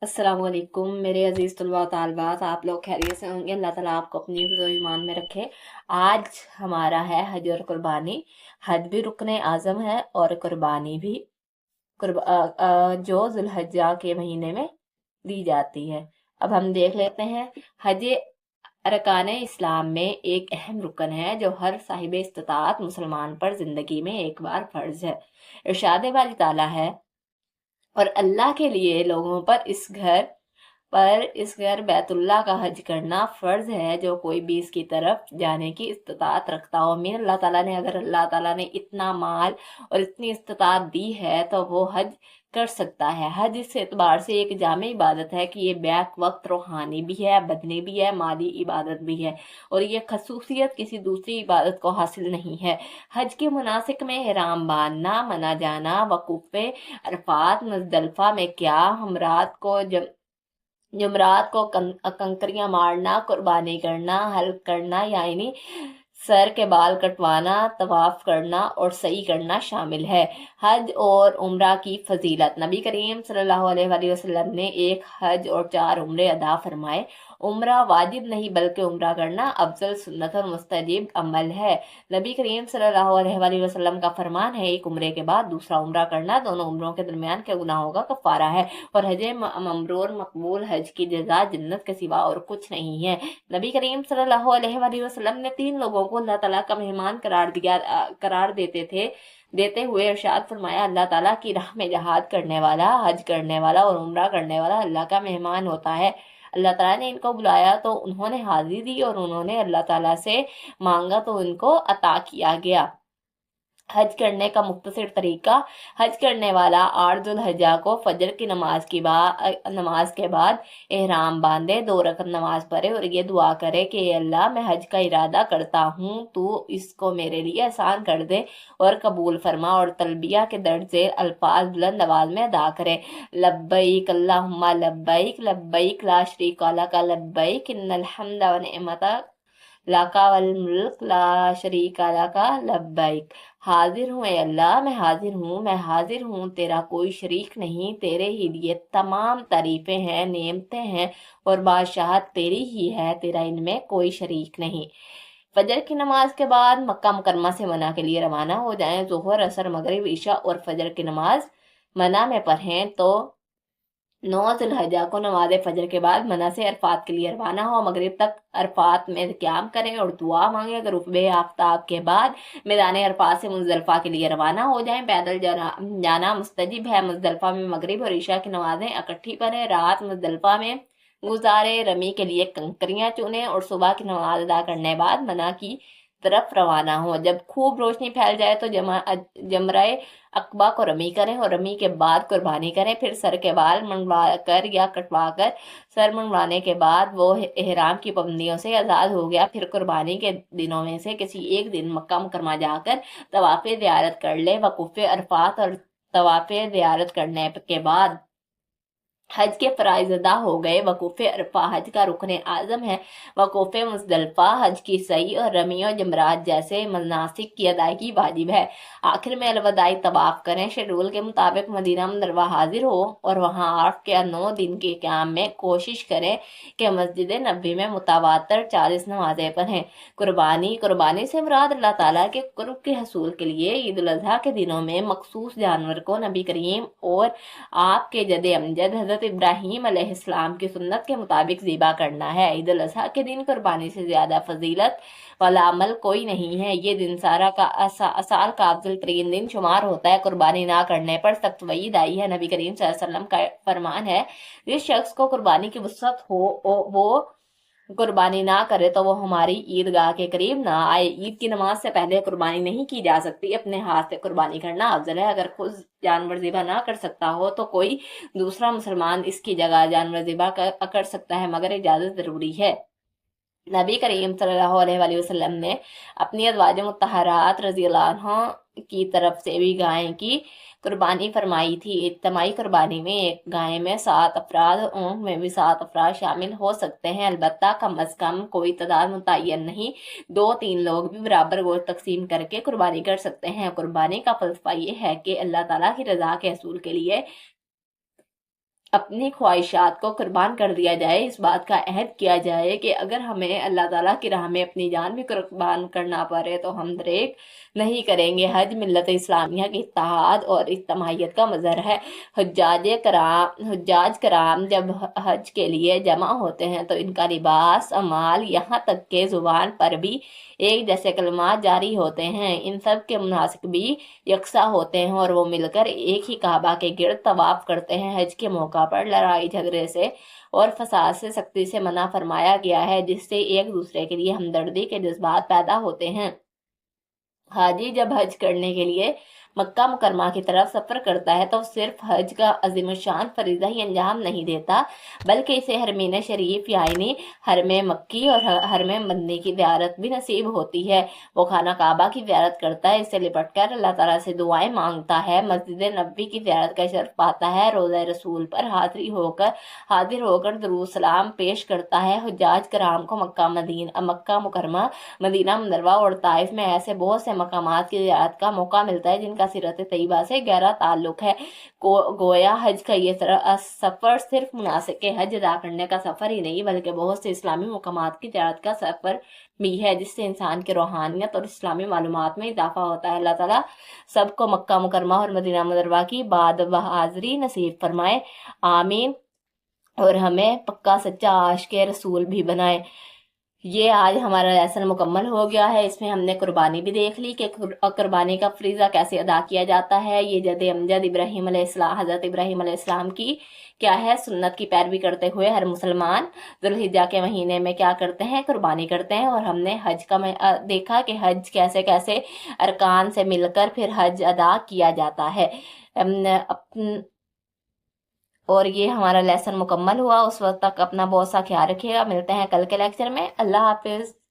अस्सलाम वालेकुम मेरे अजीज़ तलबा व तालिबात, आप लोग खैरियत से होंगे। अल्लाह ताला आपको अपनी हिफ्ज़ व ईमान में रखे। आज हमारा है हज और कुर्बानी। हज भी रुकने आज़म है और कुर्बानी भी जो जुल्हज्जा के महीने में दी जाती है। अब हम देख लेते हैं। हज अरकान इस्लाम में एक अहम रुकन है जो हर साहिब इस्तिताअत मुसलमान पर जिंदगी में एक बार फर्ज है। इरशाद बारी ताला है, और अल्लाह के लिए लोगों पर इस घर बैतुल्लाह का हज करना फर्ज है जो कोई भी इसकी तरफ जाने की इस्तिताअत रखता हो। मीन अगर अल्लाह ताला ने इतना माल और इतनी इस्तिताअत दी है तो वो हज कर सकता है। हज इस एतबार से एक जामे इबादत है कि ये बैक वक्त रूहानी भी है, बदनी भी है, माली इबादत भी है, और ये खसूसियत किसी दूसरी इबादत को हासिल नहीं है। हज के मुनासिक में ihram बांधना, मना जाना, वकूफ़े अरफात, मुजदलफा में क्या, जुमरात को कंकरियां मारना, कुर्बानी करना, हल्क करना यानी सर के बाल कटवाना, तवाफ करना और सही करना शामिल है। हज और उम्रा की फजीलत। नबी करीम सल्लल्लाहु अलैहि वसल्लम ने एक हज और 4 उम्रे अदा फरमाए। उम्रा वाजिब नहीं बल्कि उम्रा करना अफजल सुन्नत और मुस्तजीब अमल है। नबी करीम सल्लल्लाहु अलैहि वसल्लम का फरमान है, एक उम्रे के बाद दूसरा उम्रा करना दोनों उम्रों के दरमियान के गुनाहों का कफारा है, और हज ममरूर मकबूल हज की जजा जन्नत के सिवा और कुछ नहीं है। नबी करीम सल्लल्लाहु अलैहि वसल्लम ने 3 लोगों को अल्लाह ताला का मेहमान करार देते हुए इरशाद फरमाया, अल्लाह ताला की राह में जहाद करने वाला, हज करने वाला और उम्रा करने वाला अल्लाह का मेहमान होता है। अल्लाह ताला ने इनको बुलाया तो उन्होंने हाजिरी दी, और उन्होंने अल्लाह ताला से मांगा तो उनको अता किया गया। हज करने का मुख्तसर तरीका। हज करने वाला 8 जुल्हज्जा को फजर की नमाज के बाद एहराम बांधे, 2 रकत नमाज पढ़े और ये दुआ करे कि अल्लाह मैं हज का इरादा करता हूँ, तू इसको मेरे लिए आसान कर दे और कबूल फरमा, और तलबिया के दर्ज से अल्फाज बुलंद आवाज में अदा करे, लब्बैक अल्लाहुम्मा लब्बैक, लब्बैक ला शरीका लका लब्बैक, इन्नल हम्दा व निअमता लाका वल मुल्क ला शरीका लका लब्बैक। हाजिर हूँ ए अल्लाह, मैं हाजिर हूँ, तेरा कोई शरीक नहीं, तेरे ही लिए तमाम तारीफें हैं, नेमतें हैं और बादशाहत तेरी ही है, तेरा इनमें कोई शरीक नहीं। फजर की नमाज के बाद मक्का मुकरमा से मना के लिए रवाना हो जाएं। जोहर, असर, मगरिब, ईशा और फजर की नमाज मना में पढ़ें तो 9 जिलहज्जा को नमाज फजर के बाद मना से अरफात के लिए रवाना हो। मगरिब तक अरफात में क़याम करें और दुआ मांगे। गरूब आफ्ताब के बाद मैदान अरफात से मुजदलफा के लिए रवाना हो जाएं। पैदल जाना मुस्तजिब है। मुजदलफा में मगरिब और ईशा की नमाजें इकट्ठी पढ़ें। रात मुजदलफा में गुजारे, रमी के लिए कंकरियां चुनें और सुबह की नमाज अदा करने बाद मना की तरफ रवाना हो। जब खूब रोशनी फैल जाए तो जमराए अकबा को रमी करें और रमी के बाद कुर्बानी करें। फिर सर के बाल मंडवा कर या कटवा कर सर मंडवाने के बाद वो एहराम की पाबंदियों से आज़ाद हो गया। फिर कुर्बानी के दिनों में से किसी एक दिन मक्का मुकरमा जाकर तवाफ़े ज़ियारत कर ले। वकूफ़े अरफात और तवाफ़े ज़ियारत करने के बाद हज के फ़राइज़ अदा हो गए। वकूफ़े अरफा हज का रुकन आज़म है। वकूफ़े मुज़दलिफ़ा हज की सही और रमी और जमरात जैसे मनासिक की अदायगी वाजिब है। आखिर में अलविदाई तवाफ़ करें। शेड्यूल के मुताबिक मदीना मुनव्वरा हाजिर हो और वहाँ 8 या 9 दिन के क़याम में कोशिश करें कि मस्जिद नबी में मुतवातर 40 नमाजें पढ़ें। कुर्बानी से मुराद अल्लाह ताला के कुर्ब के हसूल के लिए ईद उल अज़हा के दिनों में मखसूस जानवर को नबी करीम और आपके जद अमजद हजरत इब्राहीम अलैहिस्सलाम की सुन्नत के मुताबिक ज़िबा करना है। ईद उल अज़हा के दिन कुर्बानी से ज़्यादा फजीलत वाला अमल कोई नहीं है। ये दिन साल का अफजल तरीन दिन शुमार होता है। कुर्बानी ना करने पर सख्त वईद आई है। नबी करीम सल्लल्लाहु अलैहि वसल्लम का फरमान है, जिस शख्स को कुर्बानी की वसअत हो वो कुर्बानी ना करे तो वो हमारी ईदगाह के करीब ना आए। ईद की नमाज से पहले कुर्बानी नहीं की जा सकती। अपने हाथ से कुर्बानी करना अफजल है। अगर खुद जानवर ज़िबा ना कर सकता हो तो कोई दूसरा मुसलमान इसकी जगह जानवर ज़िबा कर सकता है, मगर इजाज़त ज़रूरी है। नबी करीम सल्लल्लाहु अलैहि वसल्लम ने अपनी अज़वाज मुत्तहरात रज़ियल्लाहु अन्हा की तरफ से भी गाय की कुर्बानी फरमाई थी। इज्तिमाई कुर्बानी में एक गाय में 7 अफराद, ऊँट में भी 7 अफराद शामिल हो सकते हैं, अलबत्ता कम अज़ कम कोई तादाद मुतय्यन नहीं। 2-3 लोग भी बराबर गोश्त तकसीम करके कुर्बानी कर सकते हैं। कुर्बानी का फलसफा ये है कि अल्लाह ताला की रज़ा के हसूल के लिए اپنی خواہشات کو قربان کر دیا جائے، اس بات کا عہد کیا جائے کہ اگر ہمیں اللہ تعالیٰ کی راہ میں اپنی جان بھی قربان کرنا پڑے تو ہم دریغ نہیں کریں گے۔ حج ملت اسلامیہ کی اتحاد اور اجتماعیت کا مظہر ہے۔ حجاج کرام جب حج کے لیے جمع ہوتے ہیں تو ان کا لباس، اعمال، یہاں تک کہ زبان پر بھی ایک جیسے کلمات جاری ہوتے ہیں۔ ان سب کے مناسک بھی یکساں ہوتے ہیں اور وہ مل کر ایک ہی کعبہ کے گرد طواف کرتے ہیں۔ حج کے موقع پر لڑائی جھگڑے سے اور فساد سے سختی سے منع فرمایا گیا ہے، جس سے ایک دوسرے کے لیے ہمدردی کے جذبات پیدا ہوتے ہیں۔ حاجی جب حج کرنے کے لیے مکہ مکرمہ کی طرف سفر کرتا ہے تو صرف حج کا عظیم الشان فریضہ ہی انجام نہیں دیتا، بلکہ اسے حرمین شریف یعنی حرم مکی اور حرم مدنی کی زیارت بھی نصیب ہوتی ہے۔ وہ خانہ کعبہ کی زیارت کرتا ہے، اسے لپٹ کر اللہ تعالیٰ سے دعائیں مانگتا ہے، مسجد نبوی کی زیارت کا شرف پاتا ہے، روضہ رسول پر حاضر ہو کر درود سلام پیش کرتا ہے۔ حجاج کرام کو مکہ مکرمہ، مدینہ منورہ اور طائف میں ایسے بہت سے مقامات کی زیارت کا موقع ملتا ہے جن کا سیرت طیبہ سے گہرا تعلق ہے۔ گویا حج کا یہ سفر صرف مناسک حج ادا کرنے کا سفر ہی نہیں بلکہ بہت سے اسلامی مقامات کی زیارت کا سفر بھی ہے، جس سے انسان کی روحانیت اور اسلامی معلومات میں اضافہ ہوتا ہے۔ اللہ تعالیٰ سب کو مکہ مکرمہ اور مدینہ منورہ کی باد بحاضری نصیب فرمائے، آمین، اور ہمیں پکا سچا عاشق رسول بھی بنائے۔ یہ آج ہمارا لیسن مکمل ہو گیا ہے۔ اس میں ہم نے قربانی بھی دیکھ لی کہ قربانی کا فریضہ کیسے ادا کیا جاتا ہے۔ یہ جد امجد ابراہیم علیہ السلام، حضرت ابراہیم علیہ السلام کی کیا ہے سنت کی پیروی کرتے ہوئے ہر مسلمان ذوالحجہ کے مہینے میں کیا کرتے ہیں، قربانی کرتے ہیں۔ اور ہم نے حج کا دیکھا کہ حج کیسے کیسے ارکان سے مل کر پھر حج ادا کیا جاتا ہے۔ اور یہ ہمارا لیسن مکمل ہوا۔ اس وقت تک اپنا بہت سا خیال رکھیے گا۔ ملتے ہیں کل کے لیکچر میں۔ اللہ حافظ۔